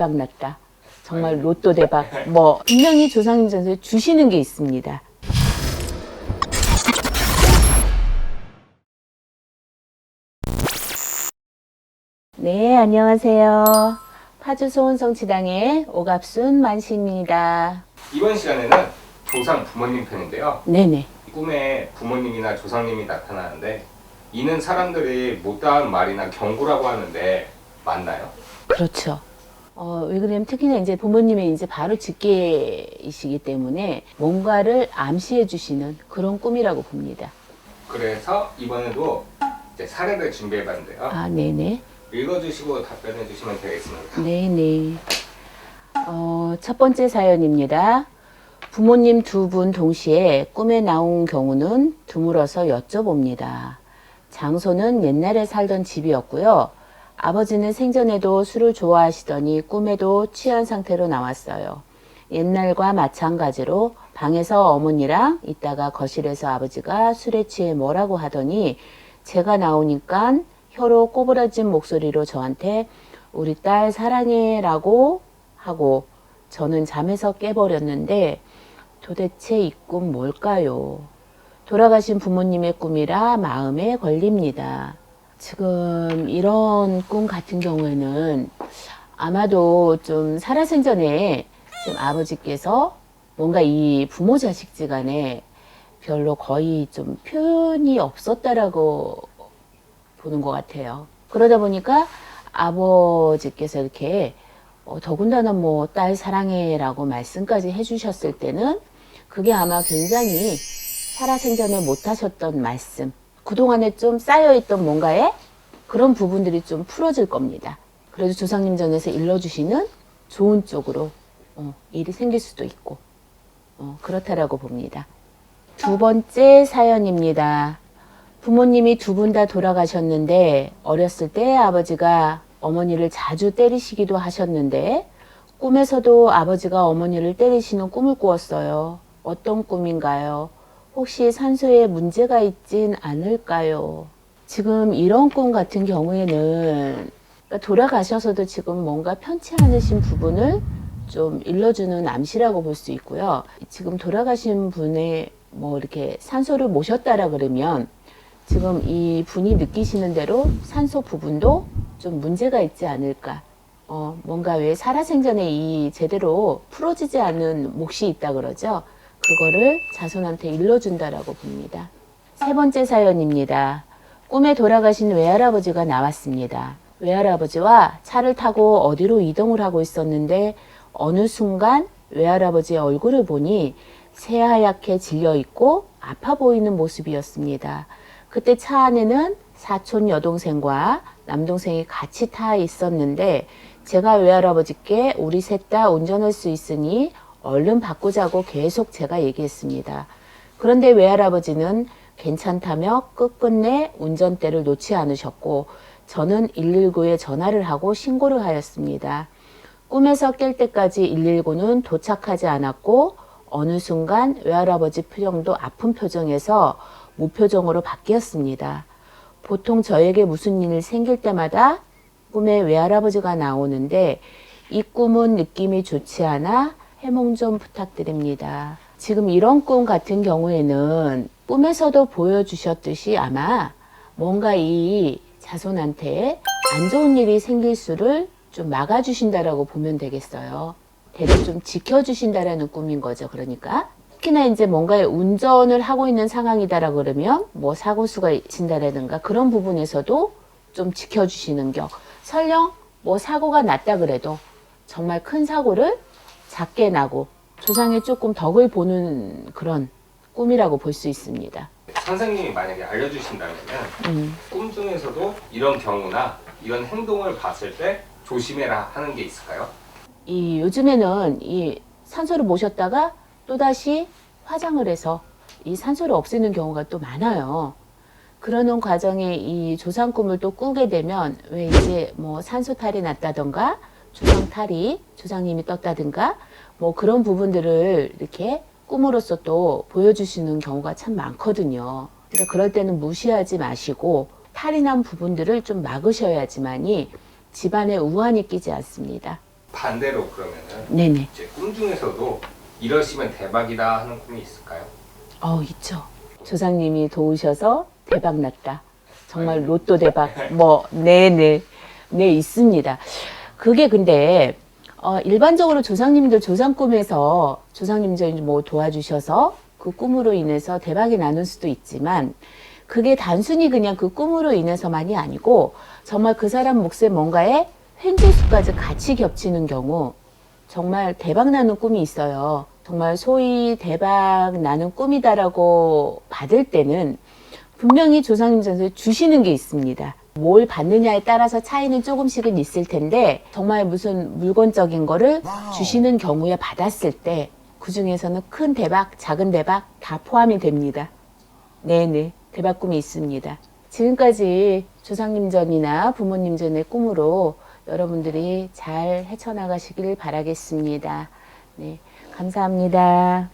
대박 났다. 정말 로또 대박. 뭐 분명히 조상님 전서에 주시는 게 있습니다. 네, 안녕하세요. 파주 소원성지당의 오갑순 만시입니다. 이번 시간에는 조상 부모님 편인데요. 네네. 꿈에 부모님이나 조상님이 나타나는데 이는 사람들이 못다한 말이나 경고라고 하는데 맞나요? 그렇죠. 왜 그러냐면 특히나 이제 부모님의 이제 바로 직계이시기 때문에 뭔가를 암시해 주시는 그런 꿈이라고 봅니다. 그래서 이번에도 이제 사례를 준비해봤는데요. 아, 네네. 읽어주시고 답변해 주시면 되겠습니다. 네네. 첫 번째 사연입니다. 부모님 두 분 동시에 꿈에 나온 경우는 드물어서 여쭤봅니다. 장소는 옛날에 살던 집이었고요. 아버지는 생전에도 술을 좋아하시더니 꿈에도 취한 상태로 나왔어요. 옛날과 마찬가지로 방에서 어머니랑 있다가 거실에서 아버지가 술에 취해 뭐라고 하더니 제가 나오니까 혀로 꼬부라진 목소리로 저한테 우리 딸 사랑해 라고 하고 저는 잠에서 깨버렸는데 도대체 이 꿈 뭘까요? 돌아가신 부모님의 꿈이라 마음에 걸립니다. 지금 이런 꿈 같은 경우에는 아마도 좀 살아생전에 지금 아버지께서 뭔가 이 부모 자식지간에 별로 거의 좀 표현이 없었다라고 보는 것 같아요. 그러다 보니까 아버지께서 이렇게 더군다나 뭐 딸 사랑해 라고 말씀까지 해주셨을 때는 그게 아마 굉장히 살아생전에 못하셨던 말씀, 그동안에 좀 쌓여있던 뭔가에 그런 부분들이 좀 풀어질 겁니다. 그래도 조상님 전에서 일러주시는 좋은 쪽으로 일이 생길 수도 있고 그렇다라고 봅니다. 두 번째 사연입니다. 부모님이 두 분 다 돌아가셨는데 어렸을 때 아버지가 어머니를 자주 때리시기도 하셨는데 꿈에서도 아버지가 어머니를 때리시는 꿈을 꾸었어요. 어떤 꿈인가요? 혹시 산소에 문제가 있진 않을까요? 지금 이런 꿈 같은 경우에는 돌아가셔서도 지금 뭔가 편치 않으신 부분을 좀 일러주는 암시라고 볼 수 있고요. 지금 돌아가신 분의 뭐 이렇게 산소를 모셨다라 그러면 지금 이 분이 느끼시는 대로 산소 부분도 좀 문제가 있지 않을까. 뭔가 왜 살아생전에 이 제대로 풀어지지 않은 몫이 있다 그러죠. 그거를 자손한테 일러준다라고 봅니다. 세 번째 사연입니다. 꿈에 돌아가신 외할아버지가 나왔습니다. 외할아버지와 차를 타고 어디로 이동을 하고 있었는데 어느 순간 외할아버지의 얼굴을 보니 새하얗게 질려있고 아파 보이는 모습이었습니다. 그때 차 안에는 사촌 여동생과 남동생이 같이 타 있었는데 제가 외할아버지께 우리 셋 다 운전할 수 있으니 얼른 바꾸자고 계속 제가 얘기했습니다. 그런데 외할아버지는 괜찮다며 끝끝내 운전대를 놓지 않으셨고 저는 119에 전화를 하고 신고를 하였습니다. 꿈에서 깰 때까지 119는 도착하지 않았고 어느 순간 외할아버지 표정도 아픈 표정에서 무표정으로 바뀌었습니다. 보통 저에게 무슨 일이 생길 때마다 꿈에 외할아버지가 나오는데 이 꿈은 느낌이 좋지 않아 해몽 좀 부탁드립니다. 지금 이런 꿈 같은 경우에는 꿈에서도 보여주셨듯이 아마 뭔가 이 자손한테 안 좋은 일이 생길 수를 좀 막아주신다라고 보면 되겠어요. 대략 좀 지켜주신다라는 꿈인 거죠. 그러니까 특히나 이제 뭔가의 운전을 하고 있는 상황이다라 그러면 뭐 사고수가 친다라든가 그런 부분에서도 좀 지켜주시는 격. 설령 뭐 사고가 났다 그래도 정말 큰 사고를 작게 나고 조상의 조금 덕을 보는 그런 꿈이라고 볼 수 있습니다. 선생님이 만약에 알려주신다면 꿈 중에서도 이런 경우나 이런 행동을 봤을 때 조심해라 하는 게 있을까요? 요즘에는 이 산소를 모셨다가 또다시 화장을 해서 이 산소를 없애는 경우가 또 많아요. 그러는 과정에 이 조상 꿈을 또 꾸게 되면 왜 이제 뭐 산소 탈이 났다던가 조상 탈이 조상님이 떴다든가 뭐 그런 부분들을 이렇게 꿈으로써 또 보여주시는 경우가 참 많거든요. 그러니까 그럴 때는 무시하지 마시고 탈이 난 부분들을 좀 막으셔야지만이 집안에 우환이 끼지 않습니다. 반대로 그러면은 네네. 이제 꿈 중에서도 이러시면 대박이다 하는 꿈이 있을까요? 있죠. 조상님이 도우셔서 대박 났다. 정말 로또 대박. 뭐, 네네. 네, 있습니다. 그게 근데, 일반적으로 조상님들 조상 꿈에서 조상님들 뭐 도와주셔서 그 꿈으로 인해서 대박이 나는 수도 있지만, 그게 단순히 그냥 그 꿈으로 인해서만이 아니고, 정말 그 사람 몫에 뭔가에 횡재수까지 같이 겹치는 경우, 정말 대박 나는 꿈이 있어요. 정말 소위 대박 나는 꿈이다라고 받을 때는 분명히 조상님께서 주시는 게 있습니다. 뭘 받느냐에 따라서 차이는 조금씩은 있을 텐데 정말 무슨 물건적인 거를 주시는 경우에 받았을 때 그 중에서는 큰 대박, 작은 대박 다 포함이 됩니다. 네네, 대박 꿈이 있습니다. 지금까지 조상님 전이나 부모님 전의 꿈으로 여러분들이 잘 헤쳐나가시길 바라겠습니다. 네, 감사합니다.